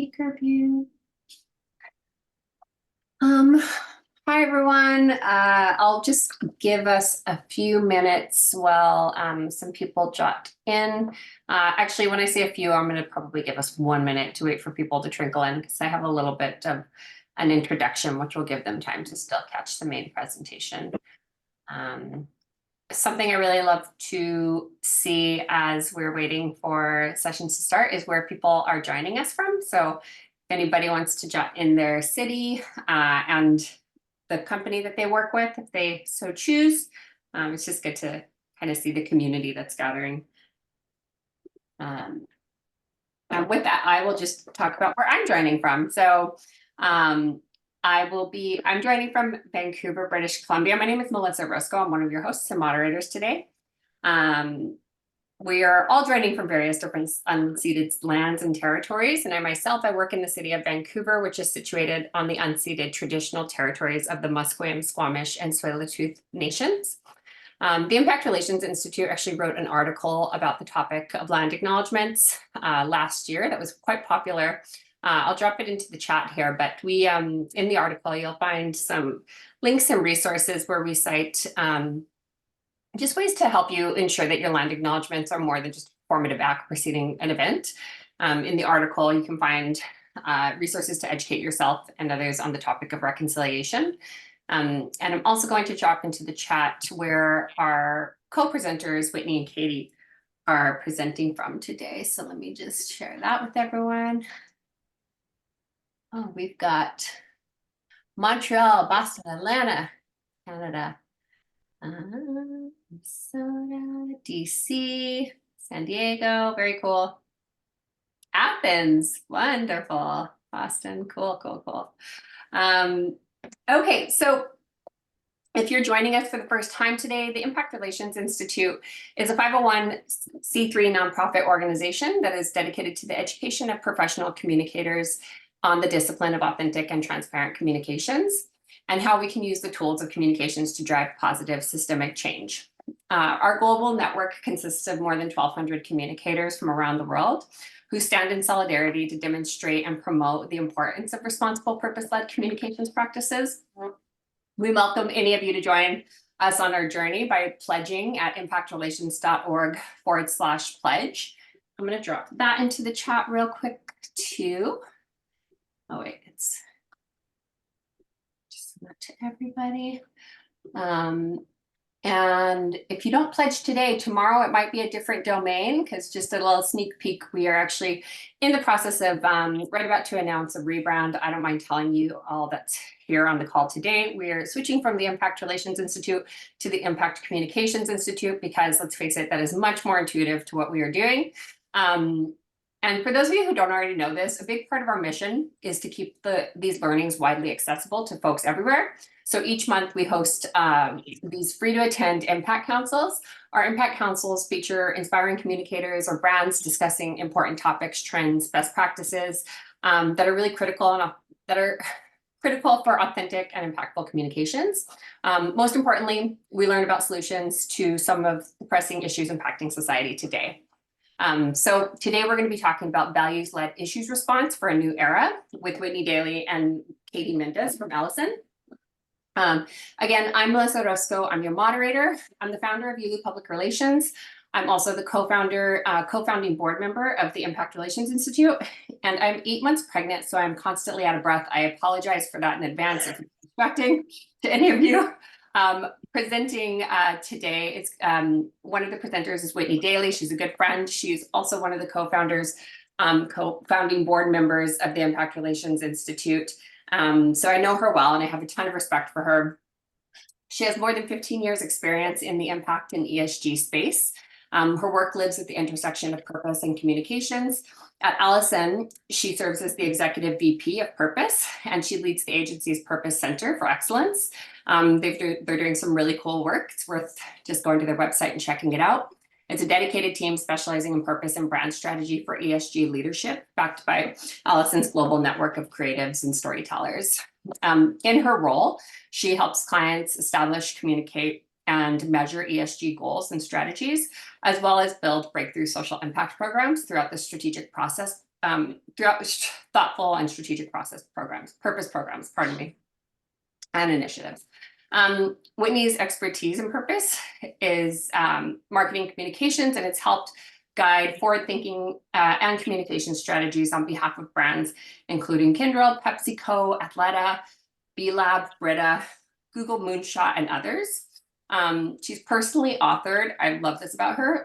Speaker view. Hi everyone. I'll just give us a few minutes while some people jot in. Actually, when I say a few, I'm going to probably give us 1 minute to wait for people to trickle in because I have a little bit of an introduction, which will give them time to still catch the main presentation. Something I really love to see as we're waiting for sessions to start is where people are joining us from. So if anybody wants to jot in their city and the company that they work with, if they so choose, it's just good to kind of see the community that's gathering. And with that, I will just talk about where I'm joining from. So I'm joining from Vancouver, British Columbia. My name is Melissa Roscoe. I'm one of your hosts and moderators today. We are all joining from various different unceded lands and territories. And I work in the city of Vancouver, which is situated on the unceded traditional territories of the Musqueam, Squamish, and Tsleil-Waututh nations. The Impact Relations Institute actually wrote an article about the topic of land acknowledgements last year that was quite popular. I'll drop it into the chat here, but in the article, you'll find some links and resources where we cite just ways to help you ensure that your land acknowledgements are more than just a formative act preceding an event. In the article, you can find resources to educate yourself and others on the topic of reconciliation. And I'm also going to drop into the chat where our co-presenters, Whitney and Katie, are presenting from today. So let me just share that with everyone. Oh, we've got Montreal, Boston, Atlanta, Canada, Minnesota, DC, San Diego, very cool. Athens, wonderful. Boston, cool. Okay, so if you're joining us for the first time today, the Impact Relations Institute is a 501c3 nonprofit organization that is dedicated to the education of professional communicators on the discipline of authentic and transparent communications and how we can use the tools of communications to drive positive systemic change. Our global network consists of more than 1,200 communicators from around the world who stand in solidarity to demonstrate and promote the importance of responsible purpose-led communications practices. We welcome any of you to join us on our journey by pledging at impactrelations.org/pledge. I'm going to drop that into the chat real quick too. Oh wait, it's just not to everybody. And if you don't pledge today, tomorrow it might be a different domain, because just a little sneak peek, we are actually in the process of right about to announce a rebrand. I don't mind telling you all that's here on the call today. We're switching from the Impact Relations Institute to the Impact Communications Institute, because let's face it, that is much more intuitive to what we are doing. And for those of you who don't already know this, a big part of our mission is to keep these learnings widely accessible to folks everywhere. So each month we host these free to attend impact councils. Our impact councils feature inspiring communicators or brands discussing important topics, trends, best practices that are really critical for authentic and impactful communications. Most importantly, we learn about solutions to some of the pressing issues impacting society today. So today we're going to be talking about values-led issues response for a new era with Whitney Daly and Katie Mendez from Allison. Again, I'm Melissa Roscoe. I'm your moderator. I'm the founder of ULU Public Relations. I'm also the co-founding board member of the Impact Relations Institute, and I'm 8 months pregnant, so I'm constantly out of breath. I apologize for that in advance if it's distracting to any of you. Presenting today, it's one of the presenters is Whitney Daly. She's a good friend. She's also one of the co-founders, co-founding board members of the Impact Relations Institute. So I know her well, and I have a ton of respect for her. She has more than 15 years experience in the impact and ESG space. Her work lives at the intersection of purpose and communications. At Allison, she serves as the Executive VP of Purpose, and she leads the agency's Purpose Center for Excellence. They're doing some really cool work. It's worth just going to their website and checking it out. It's a dedicated team specializing in purpose and brand strategy for ESG leadership, backed by Allison's global network of creatives and storytellers. In her role, she helps clients establish, communicate, and measure ESG goals and strategies, as well as build breakthrough social impact programs throughout the strategic process throughout thoughtful and strategic purpose programs, pardon me, and initiatives. Whitney's expertise and purpose is marketing communications, and it's helped guide forward-thinking and communication strategies on behalf of brands, including Kindred, PepsiCo, Athleta, B-Lab, Brita, Google Moonshot, and others. She's personally authored, I love this about her,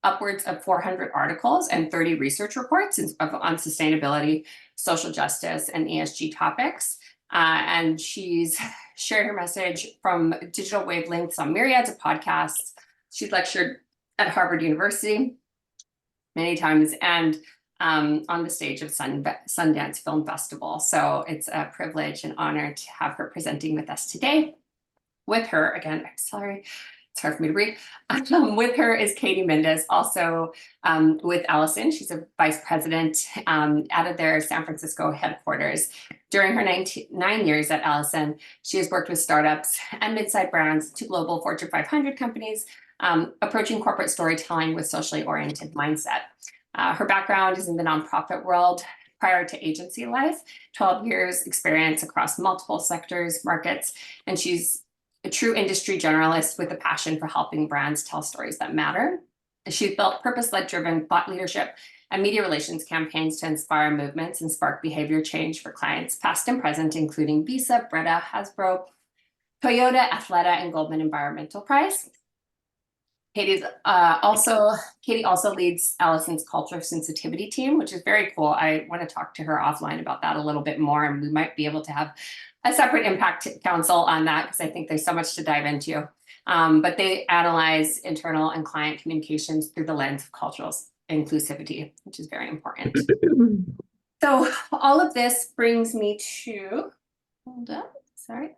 upwards of 400 articles and 30 research reports on sustainability, social justice, and ESG topics. And she's shared her message from digital wavelengths on myriads of podcasts. She's lectured at Harvard University many times and on the stage of Sundance Film Festival. So it's a privilege and honor to have her presenting with us today. With her, again, I'm sorry, it's hard for me to read. With her is Katie Mendez, also with Allison. She's a vice president out of their San Francisco headquarters. During her 9 years at Allison, she has worked with startups and mid-sized brands to global Fortune 500 companies, approaching corporate storytelling with socially oriented mindset. Her background is in the nonprofit world. Prior to agency life, 12 years experience across multiple sectors, markets, and she's a true industry generalist with a passion for helping brands tell stories that matter. She's built purpose-led driven thought leadership and media relations campaigns to inspire movements and spark behavior change for clients, past and present, including Visa, Brita, Hasbro, Toyota, Athleta, and Goldman Environmental Prize. Katie also leads Allison's culture sensitivity team, which is very cool. I want to talk to her offline about that a little bit more, and we might be able to have a separate impact council on that because I think there's so much to dive into. But they analyze internal and client communications through the lens of cultural inclusivity, which is very important. So all of this brings me to, hold up. Sorry.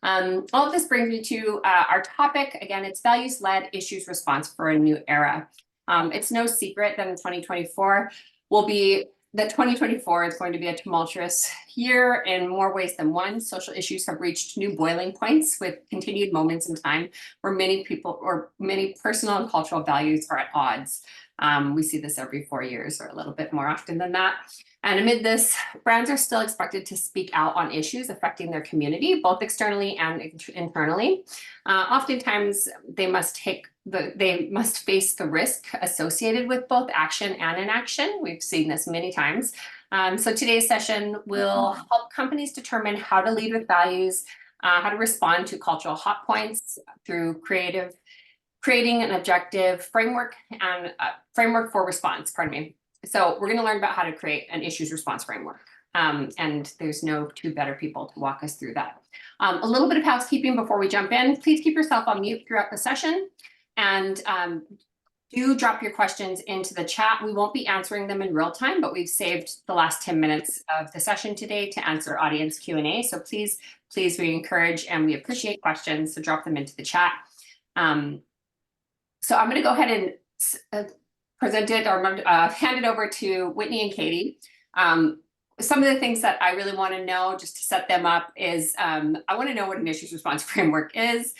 All of this brings me to our topic. Again, it's values-led issues response for a new era. It's no secret that in 2024 2024 is going to be a tumultuous year in more ways than one. Social issues have reached new boiling points with continued moments in time where many personal and cultural values are at odds. We see this every 4 years or a little bit more often than that. And amid this, brands are still expected to speak out on issues affecting their community, both externally and internally. Oftentimes, they must face the risk associated with both action and inaction. We've seen this many times. So today's session will help companies determine how to lead with values, how to respond to cultural hot points through creating an objective framework and framework for response, pardon me. So we're going to learn about how to create an issues response framework. And there's no two better people to walk us through that. A little bit of housekeeping before we jump in. Please keep yourself on mute throughout the session. And do drop your questions into the chat. We won't be answering them in real time, but we've saved the last 10 minutes of the session today to answer audience Q&A. So please, we encourage and we appreciate questions, so drop them into the chat. So I'm going to go ahead and present it or hand it over to Whitney and Katie. Some of the things that I really want to know, just to set them up, is I want to know what an issues response framework is.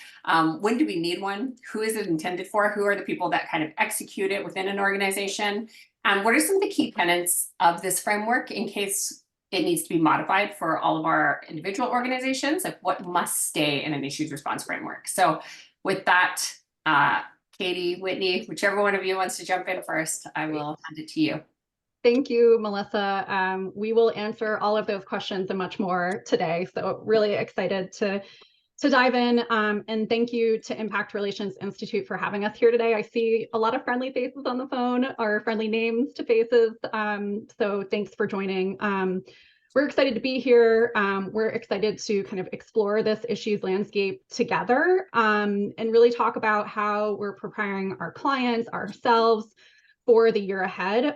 When do we need one? Who is it intended for? Who are the people that kind of execute it within an organization? And what are some of the key tenets of this framework in case it needs to be modified for all of our individual organizations? Like what must stay in an issues response framework? So with that, Katie, Whitney, whichever one of you wants to jump in first, I will hand it to you. Thank you, Melissa. We will answer all of those questions and much more today. So really excited to dive in. And thank you to Impact Relations Institute for having us here today. I see a lot of friendly faces on the phone, or friendly names to faces. So thanks for joining. We're excited to be here. We're excited to kind of explore this issues landscape together and really talk about how we're preparing our clients, ourselves, for the year ahead.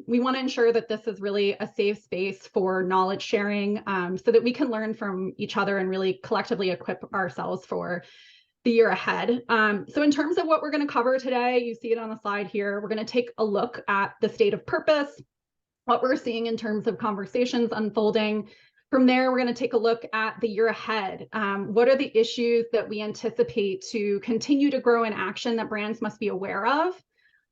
We want to ensure that this is really a safe space for knowledge sharing so that we can learn from each other and really collectively equip ourselves for the year ahead. So in terms of what we're going to cover today, you see it on the slide here, we're going to take a look at the state of purpose, what we're seeing in terms of conversations unfolding. From there, we're going to take a look at the year ahead. What are the issues that we anticipate to continue to grow in action that brands must be aware of?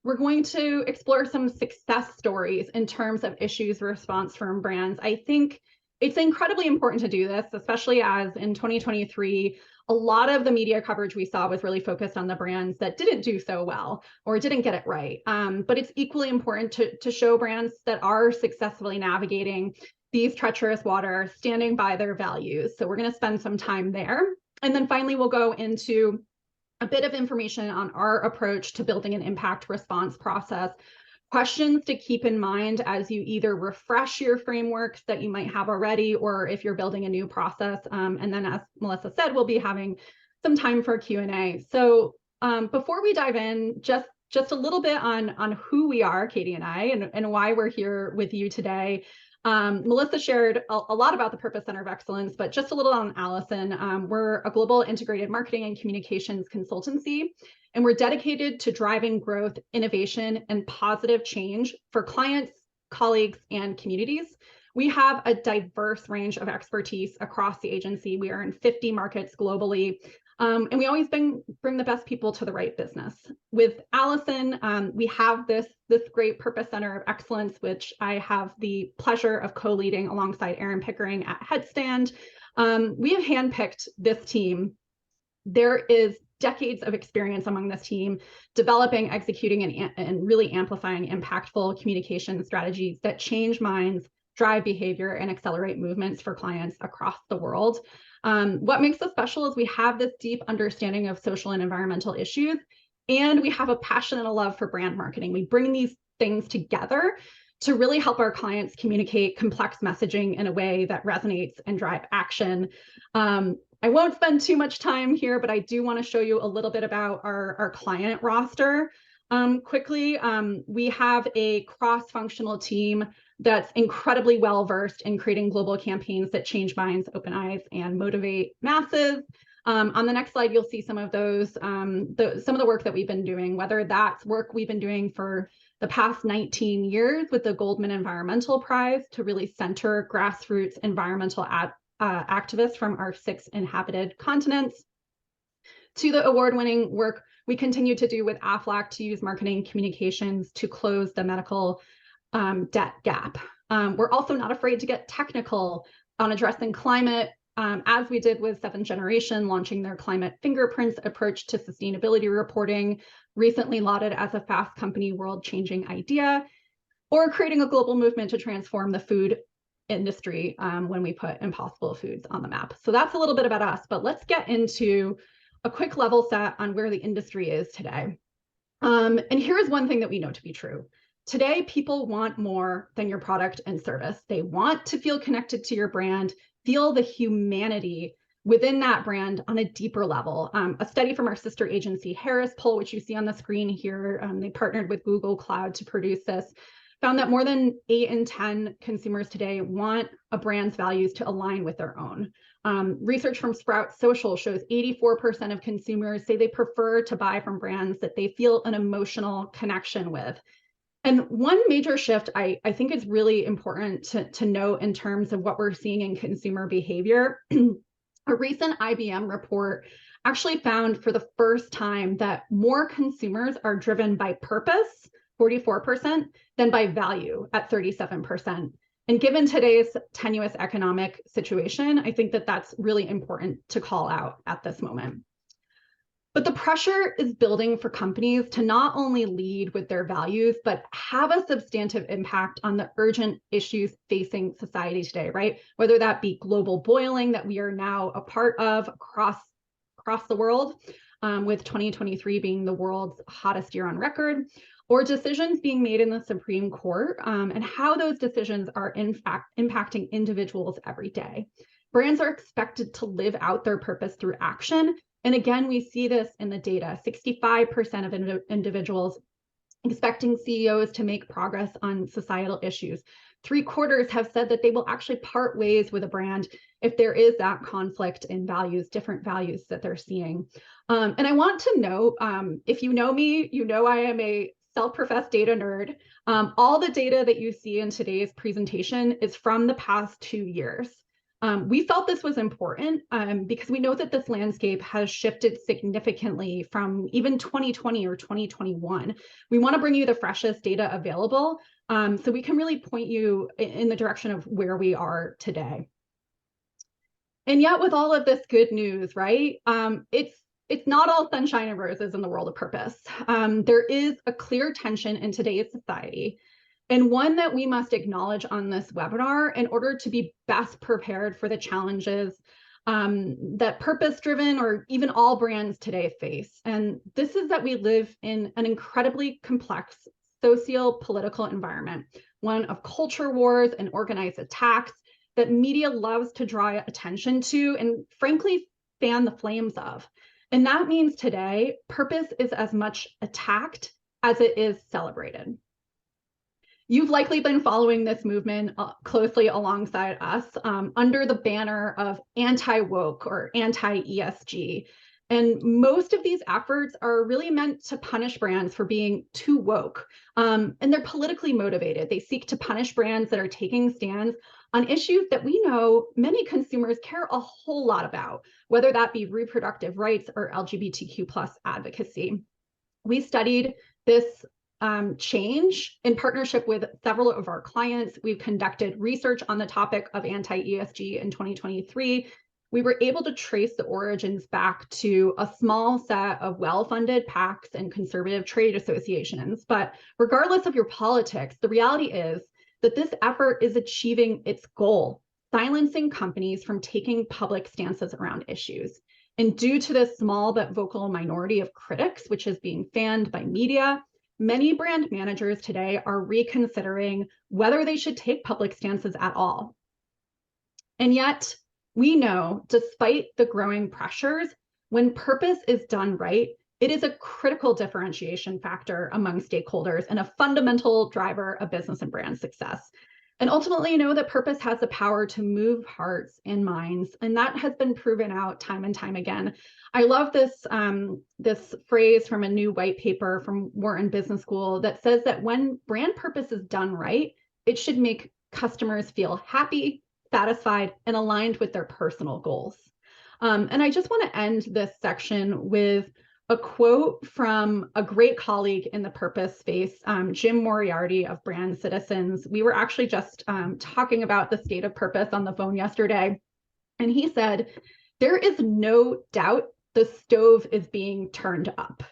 we're going to explore some success stories in terms of issues response from brands. I think it's incredibly important to do this, especially as in 2023, a lot of the media coverage we saw was really focused on the brands that didn't do so well or didn't get it right. But it's equally important to show brands that are successfully navigating these treacherous waters, standing by their values. So we're going to spend some time there. And then finally, we'll go into a bit of information on our approach to building an impact response process, questions to keep in mind as you either refresh your frameworks that you might have already, or if you're building a new process. And then, as Melissa said, we'll be having some time for Q&A. So before we dive in, just a little bit on who we are, Katie and I, and why we're here with you today. Melissa shared a lot about the Purpose Center of Excellence, but just a little on Allison. We're a global integrated marketing and communications consultancy, and we're dedicated to driving growth, innovation, and positive change for clients, colleagues, and communities. We have a diverse range of expertise across the agency. We are in 50 markets globally. And we always bring the best people to the right business. With Allison, we have this great Purpose Center of Excellence, which I have the pleasure of co-leading alongside Erin Pickering at Headstand. We have handpicked this team. There is decades of experience among this team, developing, executing, and really amplifying impactful communication strategies that change minds, drive behavior, and accelerate movements for clients across the world. What makes us special is we have this deep understanding of social and environmental issues, and we have a passion and a love for brand marketing. We bring these things together to really help our clients communicate complex messaging in a way that resonates and drive action. I won't spend too much time here, but I do want to show you a little bit about our client roster. Quickly, we have a cross-functional team that's incredibly well-versed in creating global campaigns that change minds, open eyes, and motivate masses. On the next slide, you'll see some of those, some of the work that we've been doing, whether that's work we've been doing for the past 19 years with the Goldman Environmental Prize to really center grassroots environmental activists from our 6 inhabited continents, to the award-winning work we continue to do with AFLAC to use marketing communications to close the medical debt gap. We're also not afraid to get technical on addressing climate, as we did with 7th Generation, launching their climate fingerprints approach to sustainability reporting, recently lauded as a Fast Company world-changing idea, or creating a global movement to transform the food industry when we put Impossible Foods on the map. So that's a little bit about us, but let's get into a quick level set on where the industry is today. And here's one thing that we know to be true. Today, people want more than your product and service. They want to feel connected to your brand, feel the humanity within that brand on a deeper level. A study from our sister agency, Harris Poll, which you see on the screen here, they partnered with Google Cloud to produce this, found that more than 8 in 10 consumers today want a brand's values to align with their own. Research from Sprout Social shows 84% of consumers say they prefer to buy from brands that they feel an emotional connection with. And one major shift I think is really important to note in terms of what we're seeing in consumer behavior. A recent IBM report actually found for the first time that more consumers are driven by purpose, 44%, than by value at 37%. And given today's tenuous economic situation, I think that that's really important to call out at this moment. But the pressure is building for companies to not only lead with their values, but have a substantive impact on the urgent issues facing society today, right? Whether that be global boiling that we are now a part of across the world, with 2023 being the world's hottest year on record, or decisions being made in the Supreme Court, and how those decisions are in fact impacting individuals every day. Brands are expected to live out their purpose through action. And again, we see this in the data, 65% of individuals expecting CEOs to make progress on societal issues. 3/4 have said that they will actually part ways with a brand if there is that conflict in values, different values that they're seeing. And I want to note, if you know me, you know I am a self-professed data nerd. All the data that you see in today's presentation is from the past 2 years. We felt this was important because we know that this landscape has shifted significantly from even 2020 or 2021. We want to bring you the freshest data available so we can really point you in the direction of where we are today. And yet with all of this good news, right, it's not all sunshine and roses in the world of purpose. There is a clear tension in today's society, and one that we must acknowledge on this webinar in order to be best prepared for the challenges that purpose-driven or even all brands today face. And this is that we live in an incredibly complex socio-political environment, one of culture wars and organized attacks that media loves to draw attention to and frankly fan the flames of. And that means today, purpose is as much attacked as it is celebrated. You've likely been following this movement closely alongside us under the banner of anti-woke or anti-ESG. And most of these efforts are really meant to punish brands for being too woke. And they're politically motivated. They seek to punish brands that are taking stands on issues that we know many consumers care a whole lot about, whether that be reproductive rights or LGBTQ+ advocacy. We studied this change in partnership with several of our clients. We've conducted research on the topic of anti-ESG in 2023. We were able to trace the origins back to a small set of well-funded PACs and conservative trade associations. But regardless of your politics, the reality is that this effort is achieving its goal, silencing companies from taking public stances around issues. And due to this small but vocal minority of critics, which is being fanned by media, many brand managers today are reconsidering whether they should take public stances at all. And yet, we know, despite the growing pressures, when purpose is done right, it is a critical differentiation factor among stakeholders and a fundamental driver of business and brand success. And ultimately, you know that purpose has the power to move hearts and minds, and that has been proven out time and time again. I love this, this phrase from a new white paper from Wharton Business School that says that when brand purpose is done right, it should make customers feel happy, satisfied, and aligned with their personal goals. And I just want to end this section with a quote from a great colleague in the purpose space, Jim Moriarty of Brand Citizens. We were actually just talking about the state of purpose on the phone yesterday. And he said, "There is no doubt the stove is being turned up."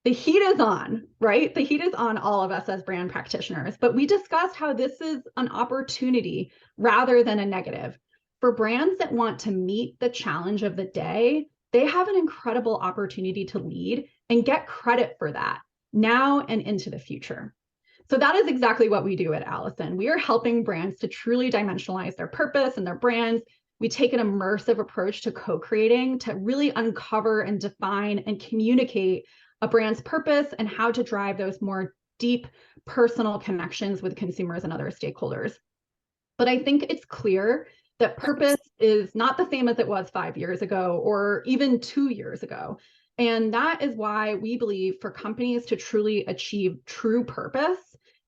The heat is on, right? The heat is on all of us as brand practitioners, but we discussed how this is an opportunity rather than a negative. For brands that want to meet the challenge of the day, they have an incredible opportunity to lead and get credit for that now and into the future. So that is exactly what we do at Allison. We are helping brands to truly dimensionalize their purpose and their brands. We take an immersive approach to co-creating to really uncover and define and communicate a brand's purpose and how to drive those more deep personal connections with consumers and other stakeholders. But I think it's clear that purpose is not the same as it was 5 years ago or even 2 years ago. And that is why we believe for companies to truly achieve true purpose,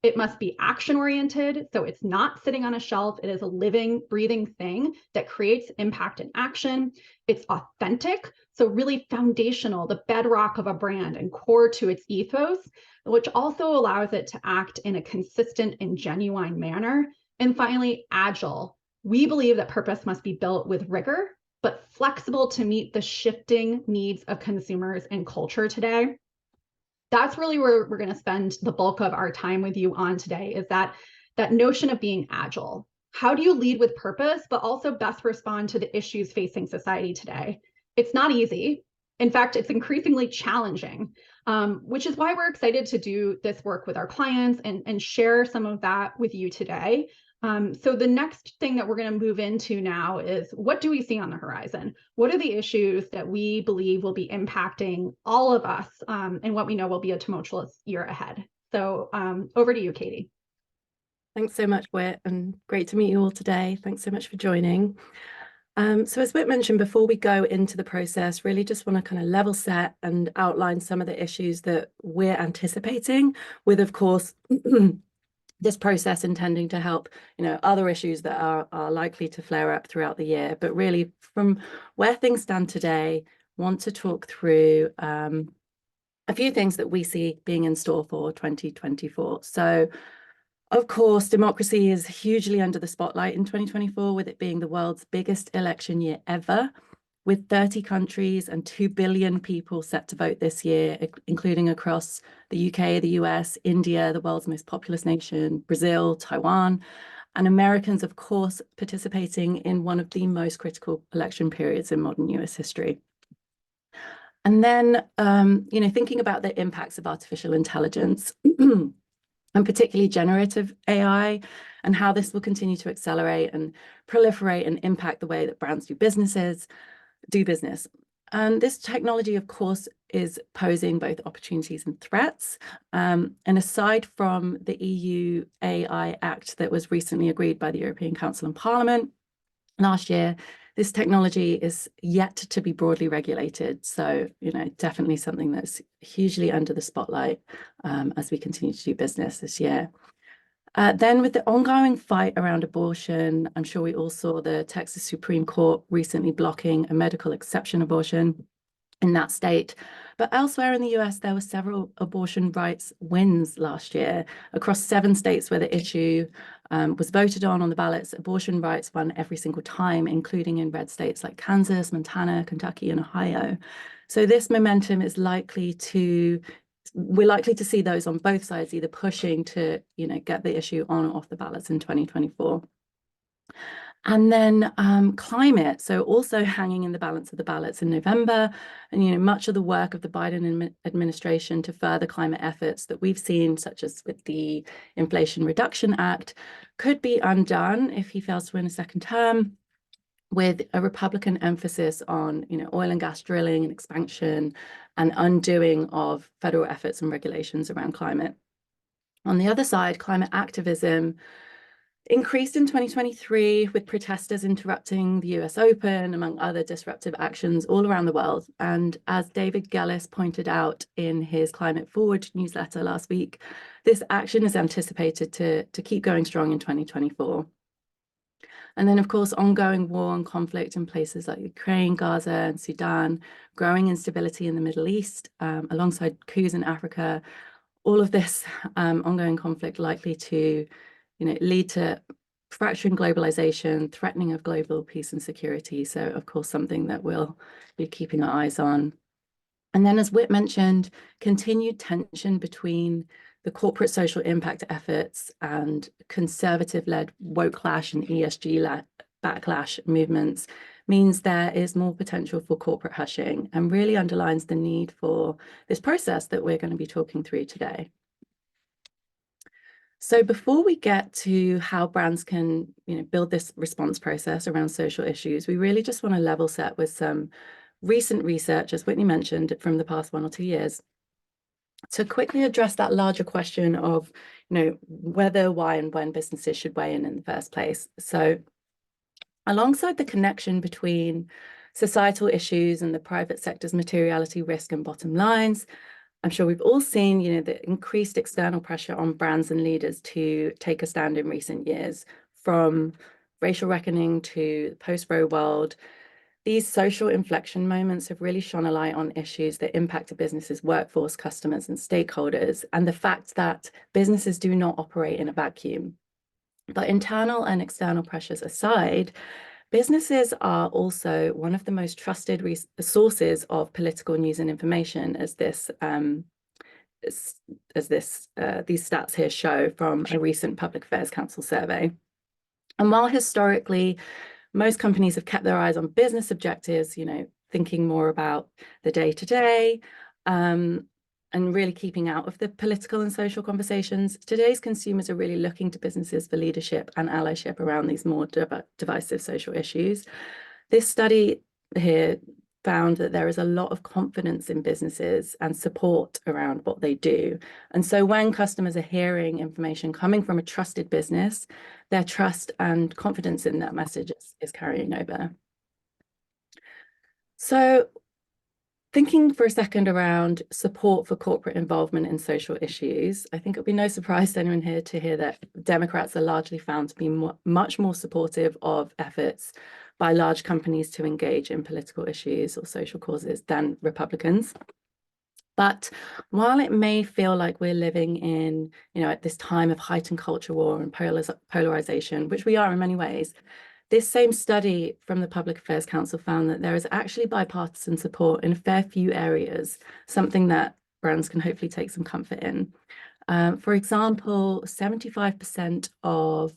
it must be action-oriented. So it's not sitting on a shelf. It is a living, breathing thing that creates impact and action. It's authentic, so really foundational, the bedrock of a brand and core to its ethos, which also allows it to act in a consistent and genuine manner. And finally, agile. We believe that purpose must be built with rigor, but flexible to meet the shifting needs of consumers and culture today. That's really where we're going to spend the bulk of our time with you on today, is that notion of being agile. How do you lead with purpose, but also best respond to the issues facing society today? It's not easy. In fact, it's increasingly challenging, which is why we're excited to do this work with our clients and share some of that with you today. So the next thing that we're going to move into now is, what do we see on the horizon? What are the issues that we believe will be impacting all of us and what we know will be a tumultuous year ahead? So over to you, Katie. Thanks so much, Whit, and great to meet you all today. Thanks so much for joining. So as Whit mentioned, before we go into the process, really just want to kind of level set and outline some of the issues that we're anticipating with, of course, this process intending to help, other issues that are likely to flare up throughout the year. But really, from where things stand today, want to talk through a few things that we see being in store for 2024. So, of course, democracy is hugely under the spotlight in 2024, with it being the world's biggest election year ever, with 30 countries and 2 billion people set to vote this year, including across the UK, the US, India, the world's most populous nation, Brazil, Taiwan, and Americans, of course, participating in one of the most critical election periods in modern US history. And then, thinking about the impacts of artificial intelligence, and particularly generative AI, and how this will continue to accelerate and proliferate and impact the way that brands do business. And this technology, of course, is posing both opportunities and threats. And aside from the EU AI Act that was recently agreed by the European Council and Parliament last year, this technology is yet to be broadly regulated. So, definitely something that's hugely under the spotlight as we continue to do business this year. Then with the ongoing fight around abortion, I'm sure we all saw the Texas Supreme Court recently blocking a medical exception abortion in that state. But elsewhere in the US, there were several abortion rights wins last year across 7 states where the issue was voted on the ballots. Abortion rights won every single time, including in red states like Kansas, Montana, Kentucky, and Ohio. So this momentum is we're likely to see those on both sides either pushing to, get the issue on or off the ballots in 2024. And then climate, so also hanging in the balance of the ballots in November. And, much of the work of the Biden administration to further climate efforts that we've seen, such as with the Inflation Reduction Act, could be undone if he fails to win a second term, with a Republican emphasis on, oil and gas drilling and expansion and undoing of federal efforts and regulations around climate. On the other side, climate activism increased in 2023 with protesters interrupting the US Open, among other disruptive actions all around the world. And as David Gellis pointed out in his Climate Forward newsletter last week, this action is anticipated to keep going strong in 2024. And then, of course, ongoing war and conflict in places like Ukraine, Gaza, and Sudan, growing instability in the Middle East, alongside coups in Africa, all of this ongoing conflict likely to lead to fracturing globalization, threatening of global peace and security. So, of course, something that we'll be keeping our eyes on. And then, as Whit mentioned, continued tension between the corporate social impact efforts and conservative-led woke-clash and ESG backlash movements means there is more potential for corporate hushing, and really underlines the need for this process that we're going to be talking through today. So before we get to how brands can, build this response process around social issues, we really just want to level set with some recent research, as Whitney mentioned, from the past 1 or 2 years, to quickly address that larger question of, whether, why, and when businesses should weigh in the first place. So alongside the connection between societal issues and the private sector's materiality, risk, and bottom lines, I'm sure we've all seen, the increased external pressure on brands and leaders to take a stand in recent years, from racial reckoning to the post-Roe world. These social inflection moments have really shone a light on issues that impact a business's workforce, customers, and stakeholders, and the fact that businesses do not operate in a vacuum. But internal and external pressures aside, businesses are also one of the most trusted sources of political news and information, as these stats here show from a recent Public Affairs Council survey. And while historically most companies have kept their eyes on business objectives, thinking more about the day-to-day, and really keeping out of the political and social conversations, today's consumers are really looking to businesses for leadership and allyship around these more divisive social issues. This study here found that there is a lot of confidence in businesses and support around what they do. And so when customers are hearing information coming from a trusted business, their trust and confidence in that message is carrying over. So thinking for a second around support for corporate involvement in social issues, I think it'll be no surprise to anyone here to hear that Democrats are largely found to be much more supportive of efforts by large companies to engage in political issues or social causes than Republicans. But while it may feel like we're living in, at this time of heightened culture war and polarization, which we are in many ways, this same study from the Public Affairs Council found that there is actually bipartisan support in a fair few areas, something that brands can hopefully take some comfort in. For example, 75% of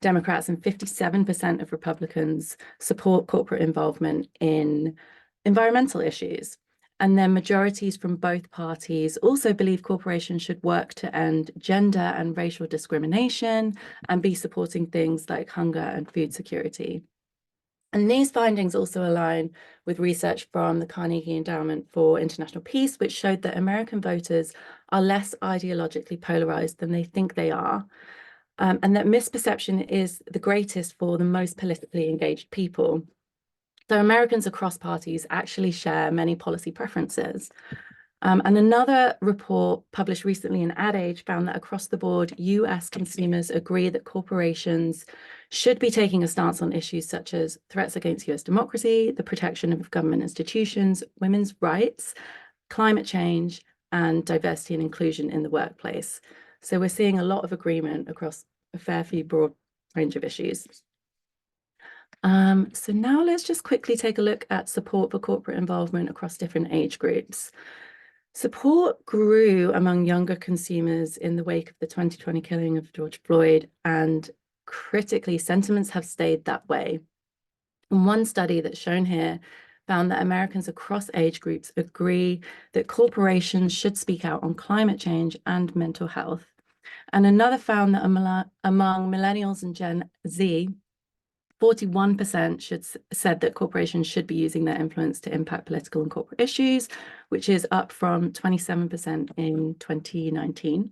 Democrats and 57% of Republicans support corporate involvement in environmental issues. And then majorities from both parties also believe corporations should work to end gender and racial discrimination and be supporting things like hunger and food security. And these findings also align with research from the Carnegie Endowment for International Peace, which showed that American voters are less ideologically polarized than they think they are, and that misperception is the greatest for the most politically engaged people. So Americans across parties actually share many policy preferences. And another report published recently in Ad Age found that across the board, US consumers agree that corporations should be taking a stance on issues such as threats against US democracy, the protection of government institutions, women's rights, climate change, and diversity and inclusion in the workplace. So we're seeing a lot of agreement across a fair few broad range of issues. So now let's just quickly take a look at support for corporate involvement across different age groups. Support grew among younger consumers in the wake of the 2020 killing of George Floyd, and critically, sentiments have stayed that way. And one study that's shown here found that Americans across age groups agree that corporations should speak out on climate change and mental health. And another found that among millennials and Gen Z, 41% said that corporations should be using their influence to impact political and corporate issues, which is up from 27% in 2019.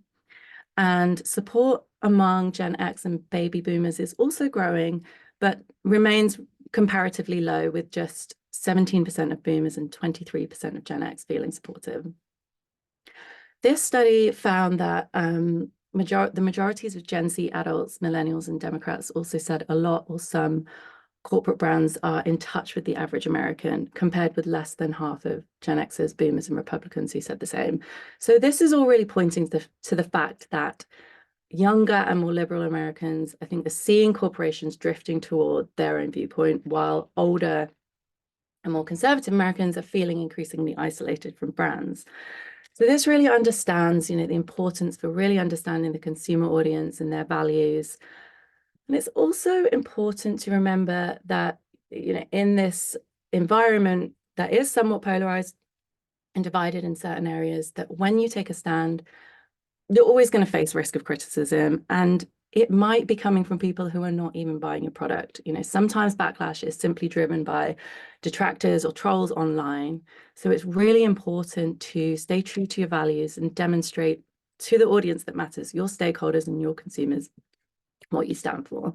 And support among Gen X and baby boomers is also growing, but remains comparatively low, with just 17% of boomers and 23% of Gen X feeling supportive. This study found that the majorities of Gen Z adults, millennials, and Democrats also said a lot or some corporate brands are in touch with the average American, compared with less than half of Gen Xers, boomers, and Republicans who said the same. So this is all really pointing to the fact that younger and more liberal Americans, I think, are seeing corporations drifting toward their own viewpoint, while older and more conservative Americans are feeling increasingly isolated from brands. So this really understands, the importance for really understanding the consumer audience and their values. And it's also important to remember that, in this environment that is somewhat polarized and divided in certain areas, that when you take a stand, you're always going to face risk of criticism, and it might be coming from people who are not even buying your product. Sometimes backlash is simply driven by detractors or trolls online. So it's really important to stay true to your values and demonstrate to the audience that matters, your stakeholders and your consumers, what you stand for.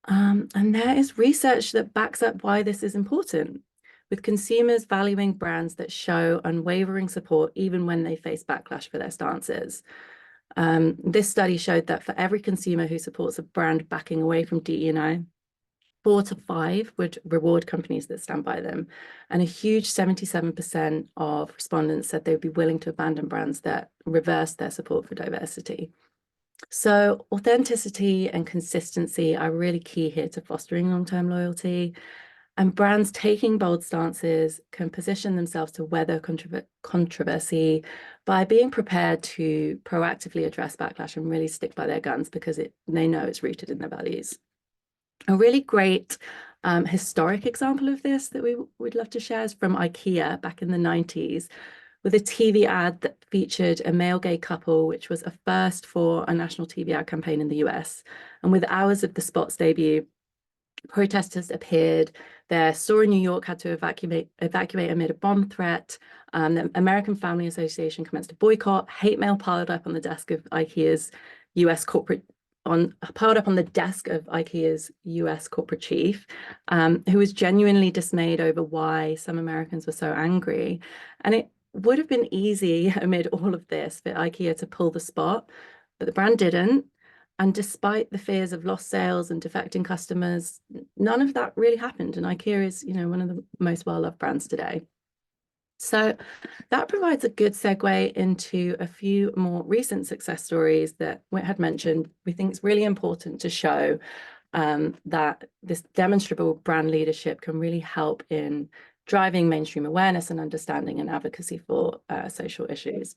And there is research that backs up why this is important, with consumers valuing brands that show unwavering support even when they face backlash for their stances. This study showed that for every consumer who supports a brand backing away from DE&I, 4 to 5 would reward companies that stand by them. And a huge 77% of respondents said they would be willing to abandon brands that reverse their support for diversity. So authenticity and consistency are really key here to fostering long-term loyalty. And brands taking bold stances can position themselves to weather controversy by being prepared to proactively address backlash and really stick by their guns, because they know it's rooted in their values. A really great historic example of this that we would love to share is from IKEA back in the 90s, with a TV ad that featured a male gay couple, which was a first for a national TV ad campaign in the US. And with hours of the spot's debut, protesters appeared. Their store in New York had to evacuate amid a bomb threat. The American Family Association commenced a boycott. Hate mail piled up on the desk of IKEA's US corporate piled up on the desk of IKEA's US corporate chief, who was genuinely dismayed over why some Americans were so angry. And it would have been easy amid all of this for IKEA to pull the spot, but the brand didn't. And despite the fears of lost sales and defecting customers, none of that really happened. And IKEA is, one of the most well-loved brands today. So that provides a good segue into a few more recent success stories that we had mentioned. We think it's really important to show that this demonstrable brand leadership can really help in driving mainstream awareness and understanding and advocacy for social issues.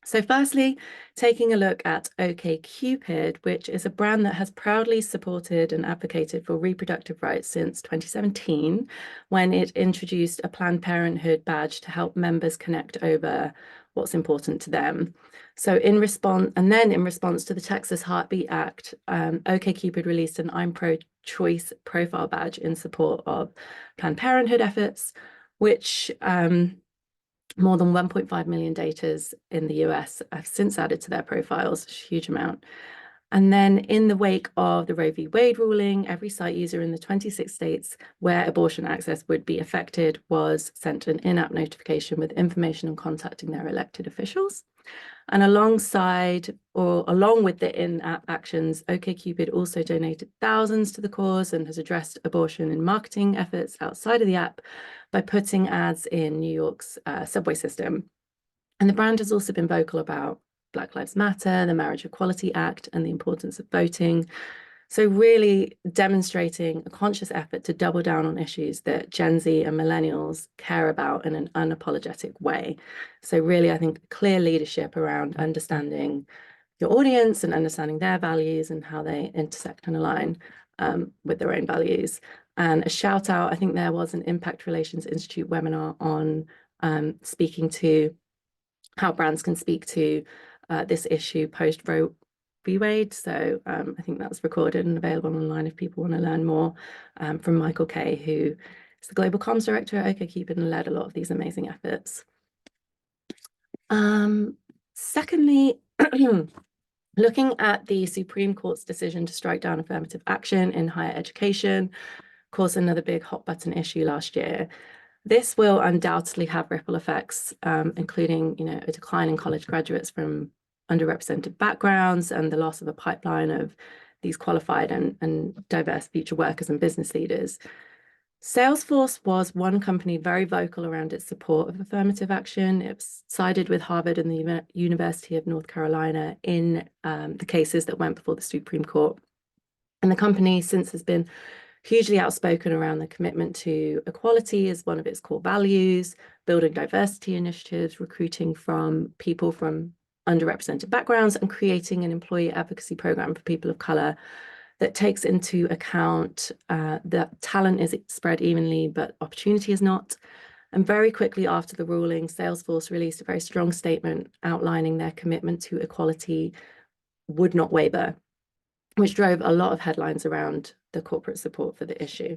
So firstly, taking a look at OkCupid, which is a brand that has proudly supported and advocated for reproductive rights since 2017, when it introduced a Planned Parenthood badge to help members connect over what's important to them. So in response to the Texas Heartbeat Act, OkCupid released an I'm pro-choice profile badge in support of Planned Parenthood efforts, which more than 1.5 million daters in the US have since added to their profiles, a huge amount. And then in the wake of the Roe v. Wade ruling, every site user in the 26 states where abortion access would be affected was sent an in-app notification with information on contacting their elected officials. And along with the in-app actions, OkCupid also donated thousands to the cause and has addressed abortion in marketing efforts outside of the app by putting ads in New York's subway system. And the brand has also been vocal about Black Lives Matter, the Marriage Equality Act, and the importance of voting. So really demonstrating a conscious effort to double down on issues that Gen Z and millennials care about in an unapologetic way. So really, I think clear leadership around understanding your audience and understanding their values and how they intersect and align with their own values. And a shout out, I think there was an Impact Relations Institute webinar on speaking to how brands can speak to this issue post Roe v. Wade. So I think that's recorded and available online if people want to learn more from Michael Kay, who is the Global Comms Director at OkCupid and led a lot of these amazing efforts. Secondly, looking at the Supreme Court's decision to strike down affirmative action in higher education, caused another big hot button issue last year. This will undoubtedly have ripple effects, including, a decline in college graduates from underrepresented backgrounds and the loss of a pipeline of these qualified and diverse future workers and business leaders. Salesforce was one company very vocal around its support of affirmative action. It sided with Harvard and the University of North Carolina in the cases that went before the Supreme Court. And the company since has been hugely outspoken around the commitment to equality as one of its core values, building diversity initiatives, recruiting from people from underrepresented backgrounds, and creating an employee advocacy program for people of color that takes into account that talent is spread evenly, but opportunity is not. And very quickly after the ruling, Salesforce released a very strong statement outlining their commitment to equality would not waver, which drove a lot of headlines around the corporate support for the issue.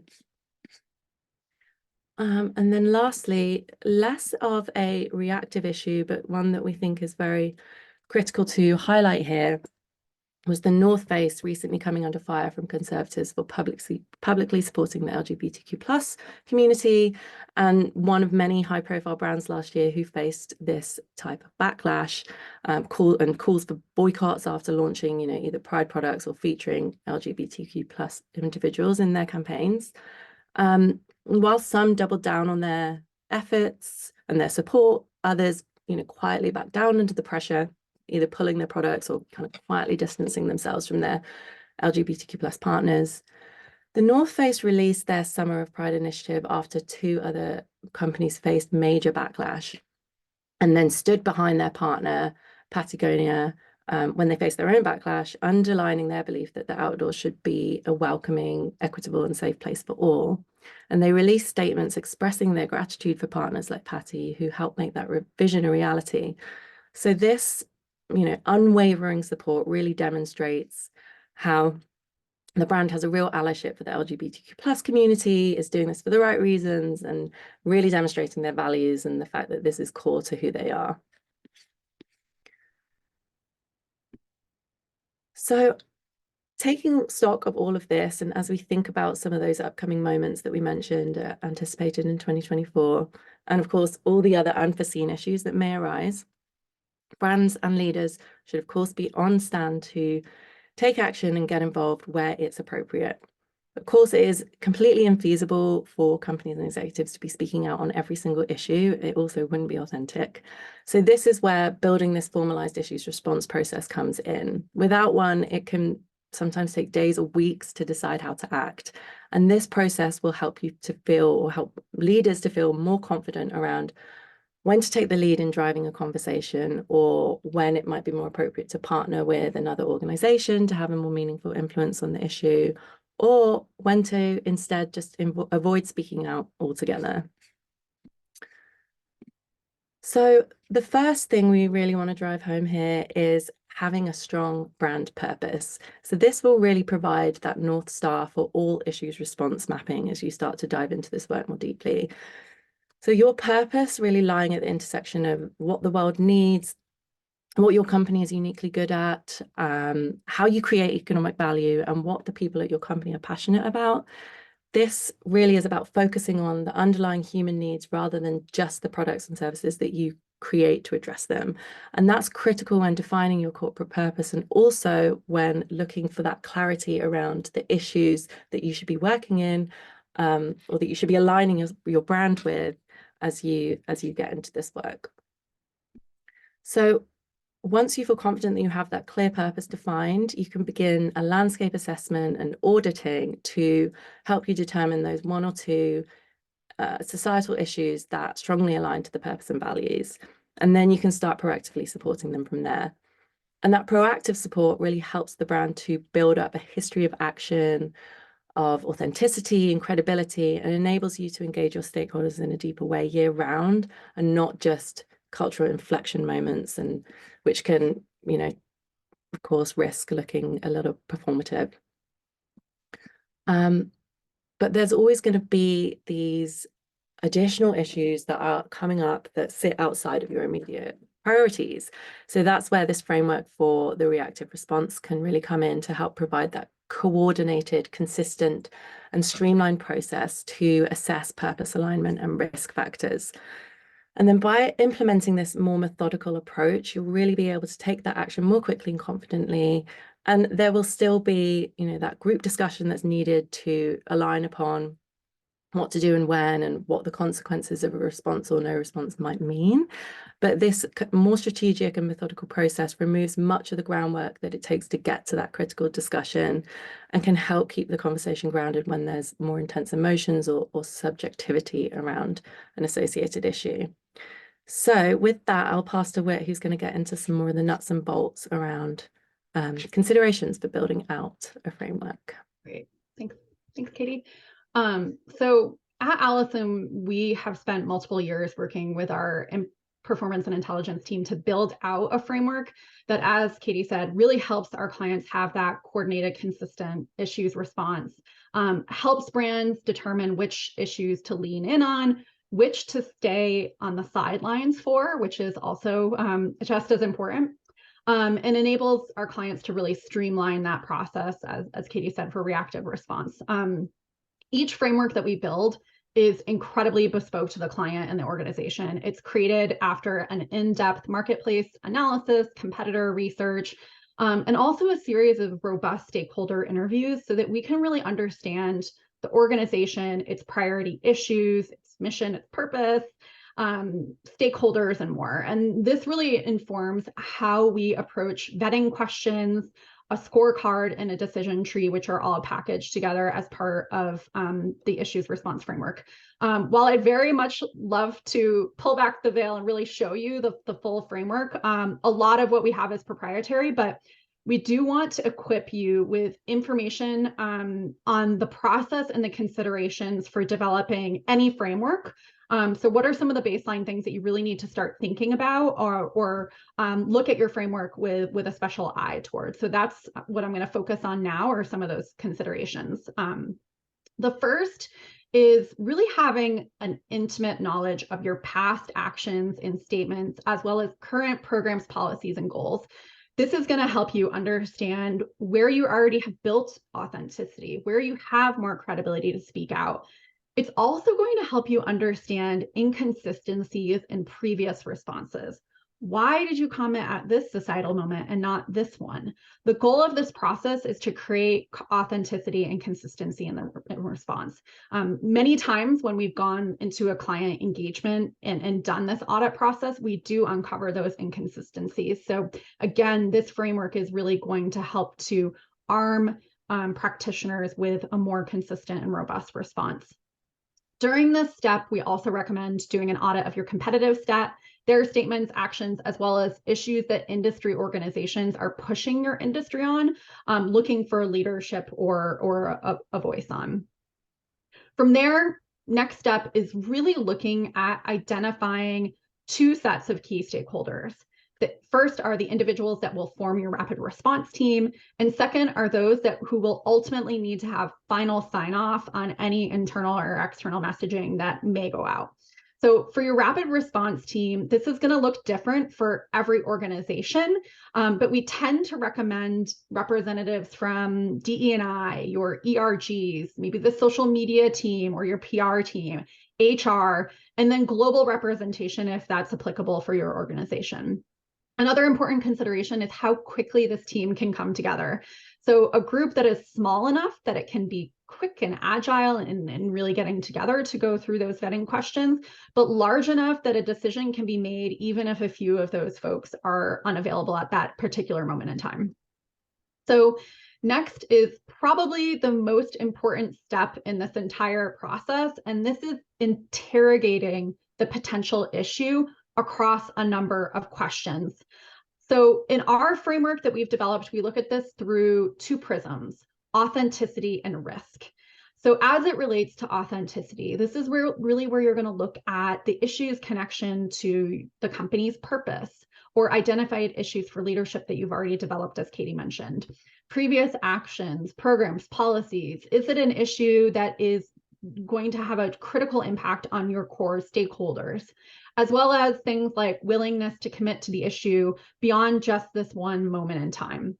And then lastly, less of a reactive issue, but one that we think is very critical to highlight here, was the North Face recently coming under fire from conservatives for publicly supporting the LGBTQ+ community, and one of many high-profile brands last year who faced this type of backlash, calls for boycotts after launching, either Pride products or featuring LGBTQ+ individuals in their campaigns. While some doubled down on their efforts and their support, others, quietly backed down under the pressure, either pulling their products or kind of quietly distancing themselves from their LGBTQ+ partners. The North Face released their Summer of Pride initiative after two other companies faced major backlash, and then stood behind their partner, Patagonia, when they faced their own backlash, underlining their belief that the outdoors should be a welcoming, equitable, and safe place for all. And they released statements expressing their gratitude for partners like Patty, who helped make that vision a reality. So this, unwavering support really demonstrates how the brand has a real allyship for the LGBTQ+ community, is doing this for the right reasons, and really demonstrating their values and the fact that this is core to who they are. So taking stock of all of this, and as we think about some of those upcoming moments that we mentioned, anticipated in 2024, and of course, all the other unforeseen issues that may arise, brands and leaders should, of course, be on stand to take action and get involved where it's appropriate. Of course, it is completely infeasible for companies and executives to be speaking out on every single issue. It also wouldn't be authentic. So this is where building this formalized issues response process comes in. Without one, it can sometimes take days or weeks to decide how to act. And this process will help you to feel, or help leaders to feel more confident around when to take the lead in driving a conversation, or when it might be more appropriate to partner with another organization to have a more meaningful influence on the issue, or when to instead just avoid speaking out altogether. So the first thing we really want to drive home here is having a strong brand purpose. So this will really provide that North Star for all issues response mapping as you start to dive into this work more deeply. So your purpose really lying at the intersection of what the world needs, what your company is uniquely good at, how you create economic value, and what the people at your company are passionate about. This really is about focusing on the underlying human needs rather than just the products and services that you create to address them. And that's critical when defining your corporate purpose, and also when looking for that clarity around the issues that you should be working in, or that you should be aligning your brand with as you get into this work. So once you feel confident that you have that clear purpose defined, you can begin a landscape assessment and auditing to help you determine those one or two societal issues that strongly align to the purpose and values. And then you can start proactively supporting them from there. And that proactive support really helps the brand to build up a history of action, of authenticity and credibility, and enables you to engage your stakeholders in a deeper way year round, and not just cultural inflection moments, and which can, of course, risk looking a little performative. But there's always going to be these additional issues that are coming up that sit outside of your immediate priorities. So that's where this framework for the reactive response can really come in to help provide that coordinated, consistent, and streamlined process to assess purpose alignment and risk factors. And then by implementing this more methodical approach, you'll really be able to take that action more quickly and confidently. And there will still be, that group discussion that's needed to align upon what to do and when, and what the consequences of a response or no response might mean. But this more strategic and methodical process removes much of the groundwork that it takes to get to that critical discussion, and can help keep the conversation grounded when there's more intense emotions or subjectivity around an associated issue. So with that, I'll pass to Whit, who's going to get into some more of the nuts and bolts around considerations for building out a framework. Great. Thanks, Katie. So at Allison, we have spent multiple years working with our performance and intelligence team to build out a framework that, as Katie said, really helps our clients have that coordinated, consistent issues response, helps brands determine which issues to lean in on, which to stay on the sidelines for, which is also just as important. And enables our clients to really streamline that process, as Katie said, for reactive response. Each framework that we build is incredibly bespoke to the client and the organization. It's created after an in-depth marketplace analysis, competitor research, and also a series of robust stakeholder interviews so that we can really understand the organization, its priority issues, its mission, its purpose, stakeholders, and more. And this really informs how we approach vetting questions, a scorecard, and a decision tree, which are all packaged together as part of the issues response framework. While I'd very much love to pull back the veil and really show you the full framework, a lot of what we have is proprietary, but we do want to equip you with information on the process and the considerations for developing any framework. So what are some of the baseline things that you really need to start thinking about, or look at your framework with a special eye towards? So that's what I'm going to focus on now, are some of those considerations. The first is really having an intimate knowledge of your past actions and statements, as well as current programs, policies, and goals. This is going to help you understand where you already have built authenticity, where you have more credibility to speak out. It's also going to help you understand inconsistencies in previous responses. Why did you comment at this societal moment and not this one? The goal of this process is to create authenticity and consistency in the response. Many times when we've gone into a client engagement and done this audit process, we do uncover those inconsistencies. So again, this framework is really going to help to arm practitioners with a more consistent and robust response. During this step, we also recommend doing an audit of your competitive set, their statements, actions, as well as issues that industry organizations are pushing your industry on, looking for leadership or a voice on. From there, next step is really looking at identifying two sets of key stakeholders. The first are the individuals that will form your rapid response team, and second are those who will ultimately need to have final sign-off on any internal or external messaging that may go out. So for your rapid response team, this is going to look different for every organization, but we tend to recommend representatives from DE&I, your ERGs, maybe the social media team or your PR team, HR, and then global representation if that's applicable for your organization. Another important consideration is how quickly this team can come together. So a group that is small enough that it can be quick and agile and really getting together to go through those vetting questions, but large enough that a decision can be made even if a few of those folks are unavailable at that particular moment in time. So next is probably the most important step in this entire process, and this is interrogating the potential issue across a number of questions. So in our framework that we've developed, we look at this through two prisms: authenticity and risk. So as it relates to authenticity, this is where you're going to look at the issue's connection to the company's purpose or identified issues for leadership that you've already developed, as Katie mentioned. Previous actions, programs, policies. Is it an issue that is going to have a critical impact on your core stakeholders, as well as things like willingness to commit to the issue beyond just this one moment in time.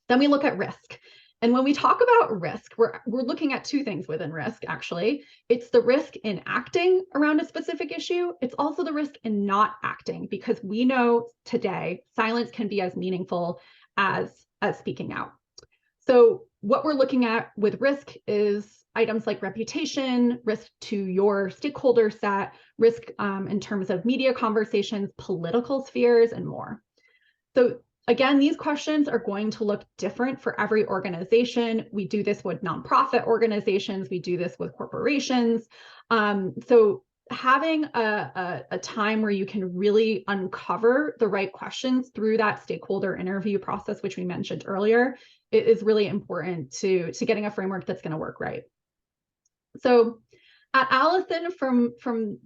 Then we look at risk. And when we talk about risk, we're looking at two things within risk, actually. It's the risk in acting around a specific issue. It's also the risk in not acting, because we know today silence can be as meaningful as speaking out. So what we're looking at with risk is items like reputation, risk to your stakeholder set, risk in terms of media conversations, political spheres, and more. So again, these questions are going to look different for every organization. We do this with nonprofit organizations. We do this with corporations. So having a time where you can really uncover the right questions through that stakeholder interview process, which we mentioned earlier, is really important to getting a framework that's going to work right. So at Allison, from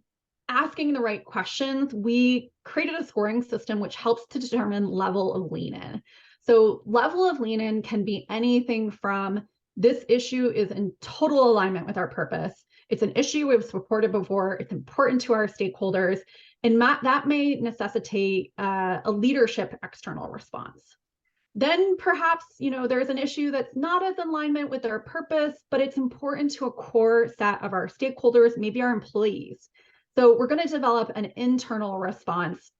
asking the right questions, we created a scoring system which helps to determine level of lean-in. So level of lean-in can be anything from: this issue is in total alignment with our purpose, it's an issue we've supported before, it's important to our stakeholders, and that may necessitate a leadership external response. Then perhaps, there's an issue that's not as in alignment with our purpose, but it's important to a core set of our stakeholders, maybe our employees. So we're going to develop an internal response,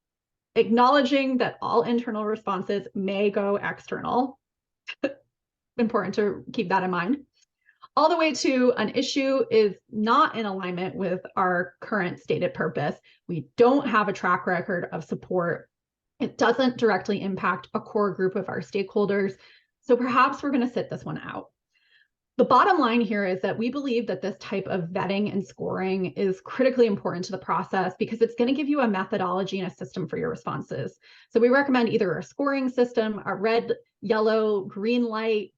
acknowledging that all internal responses may go external. Important to keep that in mind. All the way to an issue is not in alignment with our current stated purpose. We don't have a track record of support. It doesn't directly impact a core group of our stakeholders. So perhaps we're going to sit this one out. The bottom line here is that we believe that this type of vetting and scoring is critically important to the process because it's going to give you a methodology and a system for your responses. So we recommend either a scoring system, a red, yellow, green light,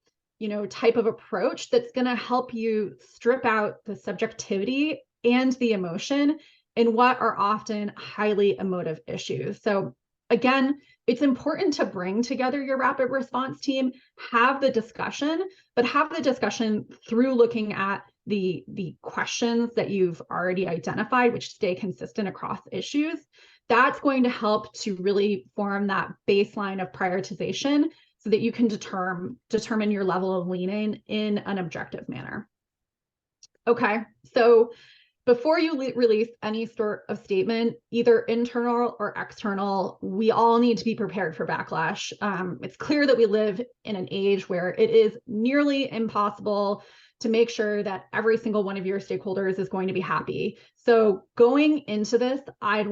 type of approach that's going to help you strip out the subjectivity and the emotion in what are often highly emotive issues. So again, it's important to bring together your rapid response team, have the discussion, but have the discussion through looking at the questions that you've already identified, which stay consistent across issues. That's going to help to really form that baseline of prioritization so that you can determine your level of leaning in an objective manner. Okay, so before you release any sort of statement, either internal or external, we all need to be prepared for backlash. It's clear that we live in an age where it is nearly impossible to make sure that every single one of your stakeholders is going to be happy. So going into this, eyes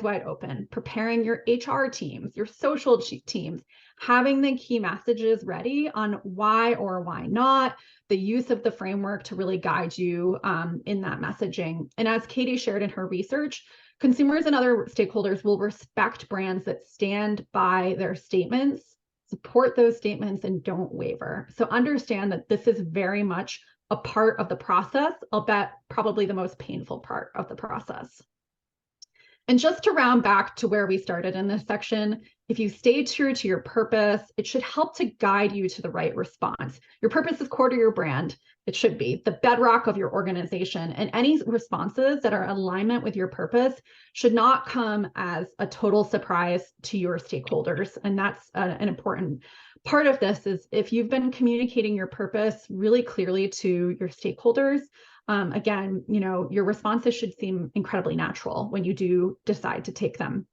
wide open, preparing your HR teams, your social teams, having the key messages ready on why or why not, the use of the framework to really guide you in that messaging. And as Katie shared in her research, consumers and other stakeholders will respect brands that stand by their statements, support those statements, and don't waver. So understand that this is very much a part of the process, I'll bet probably the most painful part of the process. And just to round back to where we started in this section, if you stay true to your purpose, it should help to guide you to the right response. Your purpose is core to your brand. It should be the bedrock of your organization. And any responses that are in alignment with your purpose should not come as a total surprise to your stakeholders. And that's an important part of this is if you've been communicating your purpose really clearly to your stakeholders, again, your responses should seem incredibly natural when you do decide to take them.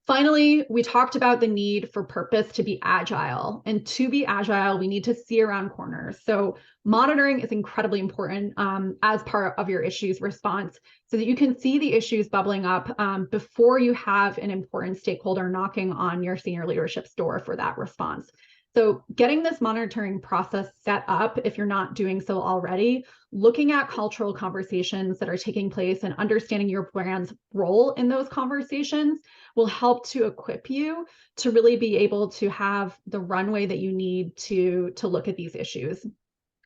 Finally, we talked about the need for purpose to be agile. And to be agile, we need to see around corners. So monitoring is incredibly important as part of your issues response so that you can see the issues bubbling up before you have an important stakeholder knocking on your senior leadership's door for that response. So getting this monitoring process set up, if you're not doing so already, looking at cultural conversations that are taking place and understanding your brand's role in those conversations will help to equip you to really be able to have the runway that you need to look at these issues.